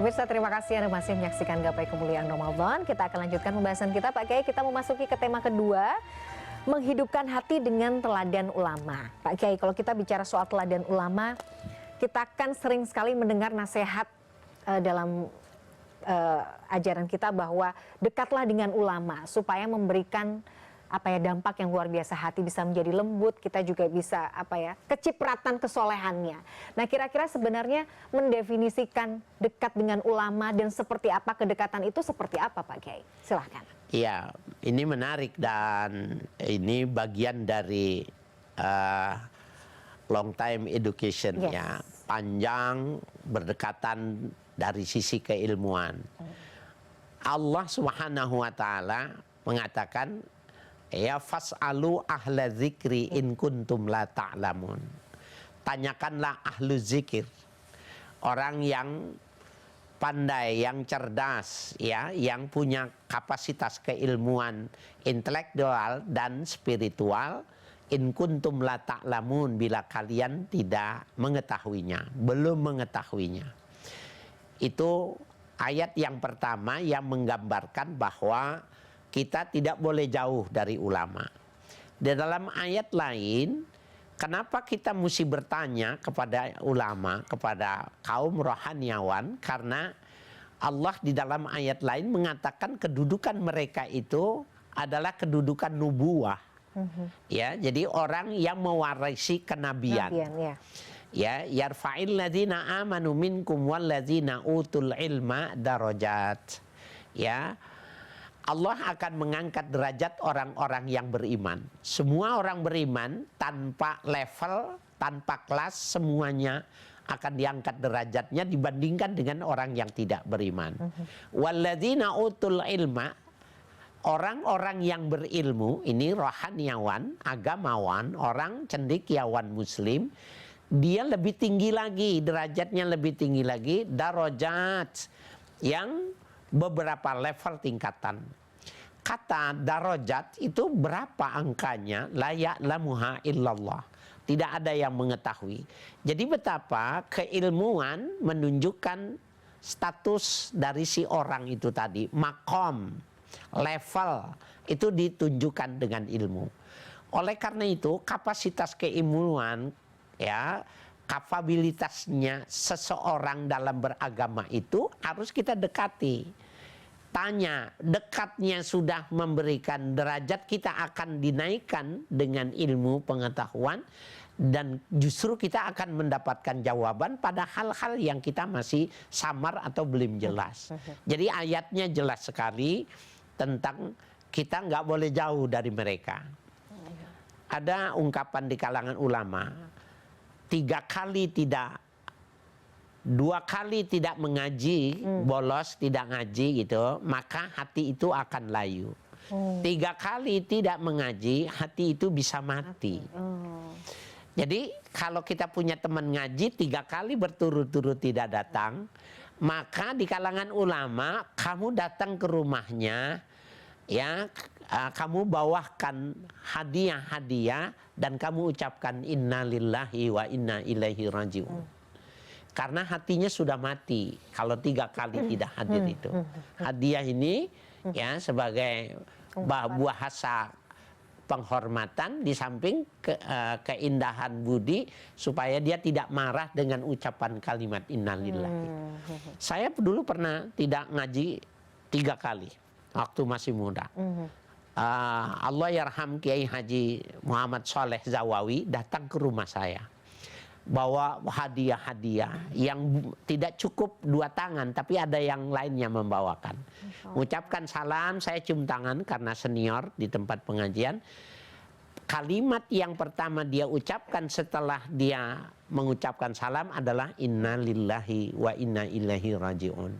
Pemirsa, terima kasih Anda masih menyaksikan Gapai Kemuliaan Ramadan. Kita akan lanjutkan pembahasan kita Pak Kiai. Kita memasuki ke tema kedua, menghidupkan hati dengan teladan ulama. Pak Kiai, kalau kita bicara soal teladan ulama, kita kan sering sekali mendengar nasihat dalam ajaran kita bahwa dekatlah dengan ulama supaya memberikan dampak yang luar biasa, hati bisa menjadi lembut, kita juga bisa kecipratan kesolehannya. Nah, kira-kira sebenarnya mendefinisikan dekat dengan ulama dan seperti apa kedekatan itu seperti apa Pak Kiai? Silahkan. Iya, ini menarik dan ini bagian dari long time education, yes, ya, panjang berdekatan dari sisi keilmuan. Allah Subhanahu wa taala mengatakan, ya fas'alu ahla zikri in kuntum la ta'lamun. Tanyakanlah ahlu zikir, orang yang pandai, yang cerdas, ya, yang punya kapasitas keilmuan intelektual dan spiritual, in kuntum la ta'lamun, bila kalian tidak mengetahuinya, belum mengetahuinya. Itu ayat yang pertama yang menggambarkan bahwa kita tidak boleh jauh dari ulama. Di dalam ayat lain, kenapa kita mesti bertanya kepada ulama, kepada kaum rohaniawan? Karena Allah di dalam ayat lain mengatakan kedudukan mereka itu adalah kedudukan nubuwah. Ya, jadi orang yang mewarisi kenabian. Ya. Ya, yarfa'il ladzina amanu minkum wal ladzina utul ilma darajat. Ya, Allah akan mengangkat derajat orang-orang yang beriman. Semua orang beriman tanpa level, tanpa kelas, semuanya akan diangkat derajatnya dibandingkan dengan orang yang tidak beriman. Walladzina utul ilma, orang-orang yang berilmu, ini rohaniawan, agamawan, orang cendekiawan muslim, dia lebih tinggi lagi, derajatnya lebih tinggi lagi, darajat, yang beberapa level tingkatan. Kata darajat itu berapa angkanya? La ya'lamuha illallah. Tidak ada yang mengetahui. Jadi betapa keilmuan menunjukkan status dari si orang itu tadi, makom, level itu ditunjukkan dengan ilmu. Oleh karena itu kapasitas keilmuan, ya, kapabilitasnya seseorang dalam beragama itu harus kita dekati. Tanya, dekatnya sudah memberikan derajat, kita akan dinaikkan dengan ilmu pengetahuan, dan justru kita akan mendapatkan jawaban pada hal-hal yang kita masih samar atau belum jelas. Jadi ayatnya jelas sekali tentang kita nggak boleh jauh dari mereka. Ada ungkapan di kalangan ulama, 2 kali tidak mengaji, bolos tidak ngaji gitu, maka hati itu akan layu. 3 kali tidak mengaji, hati itu bisa mati. Jadi kalau kita punya teman ngaji 3 kali berturut-turut tidak datang, maka di kalangan ulama kamu datang ke rumahnya, ya, kamu bawakan hadiah-hadiah dan kamu ucapkan innalillahi wa inna ilaihi rajiun. Karena hatinya sudah mati kalau 3 kali tidak hadir itu. Hadiah ini, ya, sebagai bahasa penghormatan di samping keindahan budi supaya dia tidak marah dengan ucapan kalimat innalillahi. Saya dulu pernah tidak ngaji 3 kali waktu masih muda. Allah yarham Kiai Haji Muhammad Soleh Zawawi datang ke rumah saya, bawa hadiah-hadiah yang tidak cukup 2 tangan, tapi ada yang lainnya membawakan. Ucapkan salam, saya cium tangan karena senior di tempat pengajian. Kalimat yang pertama dia ucapkan setelah dia mengucapkan salam adalah innalillahi wa inna ilaihi rajiun.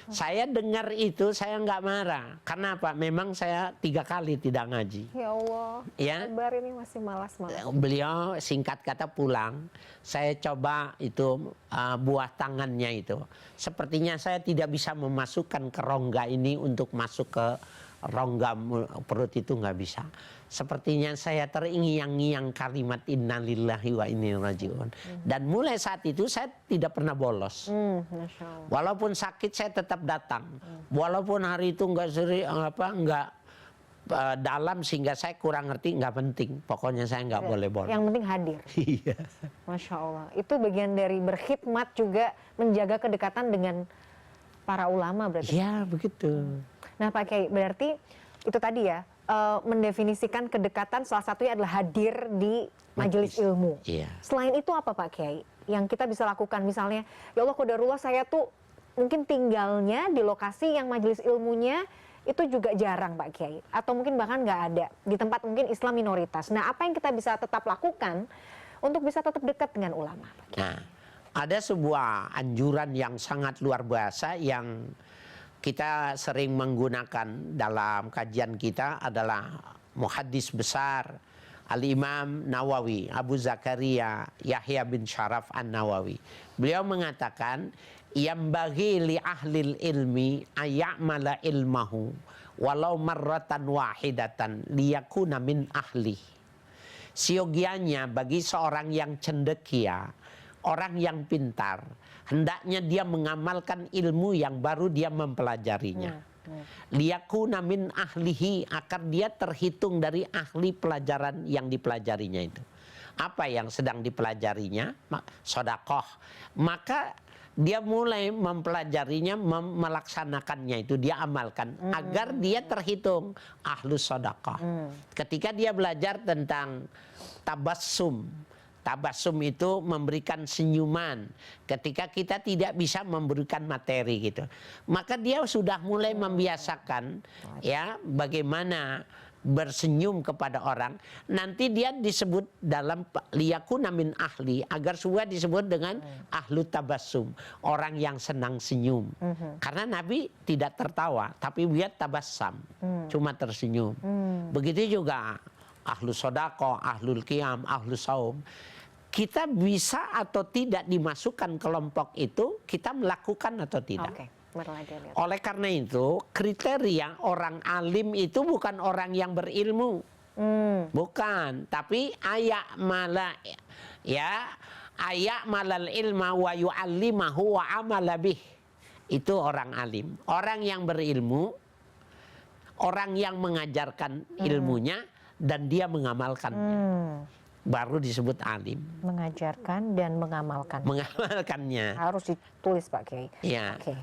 Saya dengar itu, saya nggak marah. Kenapa? Memang saya 3 kali tidak ngaji. Ya Allah, ya, sabar, ini masih malas-malas. Beliau singkat kata pulang. Saya coba itu buah tangannya itu. Sepertinya saya tidak bisa memasukkan kerongga ini untuk masuk ke rongga perut itu nggak bisa. Sepertinya saya teringiang-ngiang kalimat innalillahi wa inna ilaihi rajiun. Dan mulai saat itu saya tidak pernah bolos. Masya Allah. Walaupun sakit saya tetap datang. Walaupun hari itu nggak dalam sehingga saya kurang ngerti, nggak penting. Pokoknya saya nggak boleh bolos. Yang penting hadir. Iya. Masya Allah. Itu bagian dari berkhidmat juga menjaga kedekatan dengan para ulama berarti. Iya begitu. Nah Pak Kiai, berarti itu tadi ya, mendefinisikan kedekatan salah satunya adalah hadir di majelis ilmu. Iya. Selain itu apa Pak Kiai yang kita bisa lakukan? Misalnya, ya Allah qadarullah saya tuh mungkin tinggalnya di lokasi yang majelis ilmunya itu juga jarang Pak Kiai. Atau mungkin bahkan nggak ada. Di tempat mungkin Islam minoritas. Nah apa yang kita bisa tetap lakukan untuk bisa tetap dekat dengan ulama Pak Kiai? Nah, ada sebuah anjuran yang sangat luar biasa yang kita sering menggunakan dalam kajian kita adalah muhaddis besar Al-Imam Nawawi, Abu Zakaria Yahya bin Syaraf An-Nawawi. Beliau mengatakan, yambaghi li ahlil ilmi ayya'mala ilmahu walau marratan wahidatan liyakuna min ahli. Siogianya bagi seorang yang cendekia, orang yang pintar, hendaknya dia mengamalkan ilmu yang baru dia mempelajarinya. Liyakuna min ahlihi, agar dia terhitung dari ahli pelajaran yang dipelajarinya itu. Apa yang sedang dipelajarinya? Sodakoh. Maka dia mulai mempelajarinya, melaksanakannya itu, dia amalkan agar dia terhitung ahlus sodakoh. Ketika dia belajar tentang tabassum, tabassum itu memberikan senyuman ketika kita tidak bisa memberikan materi gitu. Maka dia sudah mulai membiasakan ya bagaimana bersenyum kepada orang. Nanti dia disebut dalam liyakuna min ahli, agar semua disebut dengan ahlu tabassum, orang yang senang senyum. Karena Nabi tidak tertawa, tapi dia tabassam, cuma tersenyum. Begitu juga ahlu sodako, ahlul qiyam, ahlu saum. Kita bisa atau tidak dimasukkan kelompok itu, kita melakukan atau tidak. Oke. Oleh karena itu, kriteria orang alim itu bukan orang yang berilmu. Bukan, tapi ayak mala ya, ayak malal ilma wa yu'allimahu wa amala bih. Itu orang alim. Orang yang berilmu, orang yang mengajarkan ilmunya dan dia mengamalkannya. Baru disebut alim. Mengajarkan dan mengamalkan. Mengamalkannya. Harus ditulis Pak Kiai. Iya. Oke.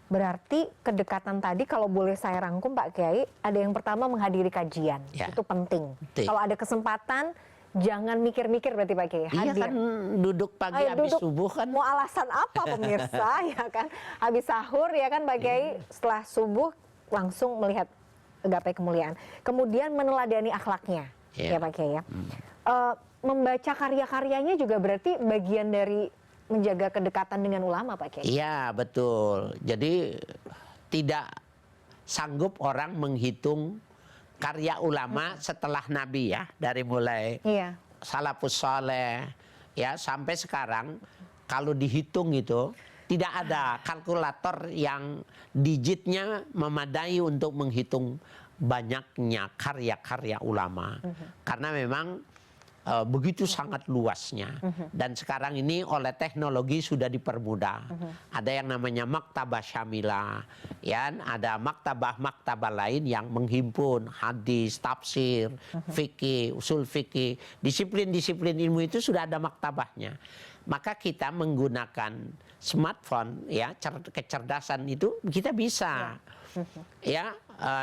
Berarti kedekatan tadi kalau boleh saya rangkum Pak Kiai, ada yang pertama menghadiri kajian. Ya. Itu penting. Betul. Kalau ada kesempatan jangan mikir-mikir berarti Pak Kiai. Iya kan, duduk pagi habis subuh kan. Mau alasan apa pemirsa ya kan? Habis sahur ya kan Pak Kiai, setelah subuh langsung melihat gapai kemuliaan. Kemudian meneladani akhlaknya. Ya Pak Kiai ya. Membaca karya-karyanya juga berarti bagian dari menjaga kedekatan dengan ulama Pak Kiai. Iya betul. Jadi tidak sanggup orang menghitung karya ulama setelah Nabi ya, dari mulai salafus saleh ya sampai sekarang. Kalau dihitung itu tidak ada kalkulator yang digitnya memadai untuk menghitung banyaknya karya-karya ulama. Karena memang begitu sangat luasnya. Dan sekarang ini oleh teknologi sudah dipermudah. Ada yang namanya maktabah syamilah, ya, ada maktabah-maktabah lain yang menghimpun hadis, tafsir, fikih, usul fikih, disiplin-disiplin ilmu itu sudah ada maktabahnya. Maka kita menggunakan smartphone, ya, kecerdasan itu kita bisa. Ya,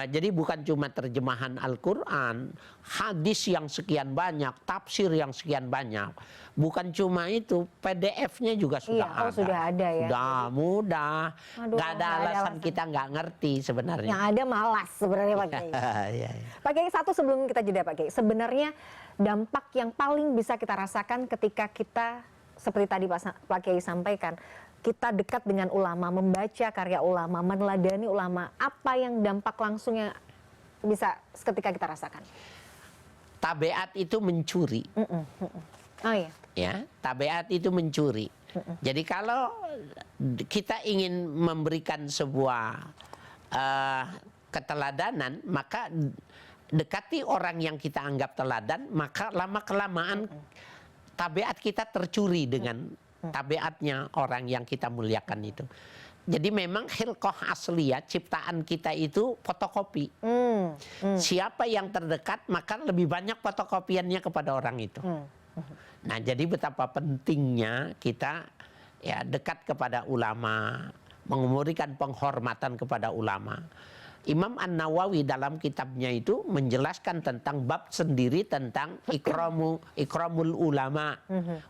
jadi bukan cuma terjemahan Al-Quran, hadis yang sekian banyak, tafsir yang sekian banyak. Bukan cuma itu, PDF-nya juga sudah ada. Sudah ada ya. Sudah mudah. Nggak ada alasan kita nggak ngerti sebenarnya. Yang ada malas sebenarnya Pak Kiai. Pak Kiai, satu sebelum kita jeda Pak Kiai, sebenarnya dampak yang paling bisa kita rasakan ketika kita seperti tadi Pak Kiai sampaikan, kita dekat dengan ulama, membaca karya ulama, meneladani ulama, apa yang dampak langsungnya bisa ketika kita rasakan? Tabiat itu mencuri. Oh iya. Ya, tabiat itu mencuri. Jadi kalau kita ingin memberikan sebuah keteladanan, maka dekati orang yang kita anggap teladan, maka lama-kelamaan tabiat kita tercuri dengan tabiatnya orang yang kita muliakan itu. Jadi memang khilqah asliyah, ciptaan kita itu fotokopi. Siapa yang terdekat, maka lebih banyak fotokopiannya kepada orang itu. Nah, jadi betapa pentingnya kita ya dekat kepada ulama, memberikan penghormatan kepada ulama. Imam An-Nawawi dalam kitabnya itu menjelaskan tentang bab sendiri tentang ikramul ulama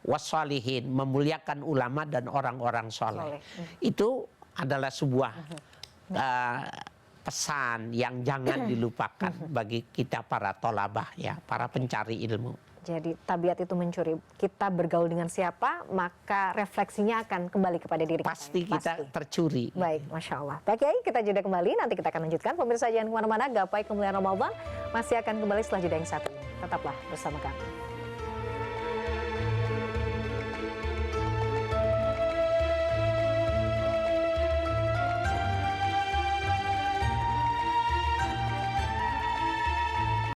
wassalihin, memuliakan ulama dan orang-orang soleh. Itu adalah sebuah pesan yang jangan dilupakan bagi kita para tolabah, ya, para pencari ilmu. Jadi tabiat itu mencuri. Kita bergaul dengan siapa, maka refleksinya akan kembali kepada diri kita. Pasti kita tercuri. Baik, Masya Allah. Pak Kiai, kita jeda kembali. Nanti kita akan lanjutkan. Pemirsa jangan kemana-mana. Gapai Kemuliaan Ramadan masih akan kembali setelah jeda yang satu ini. Tetaplah bersama kami.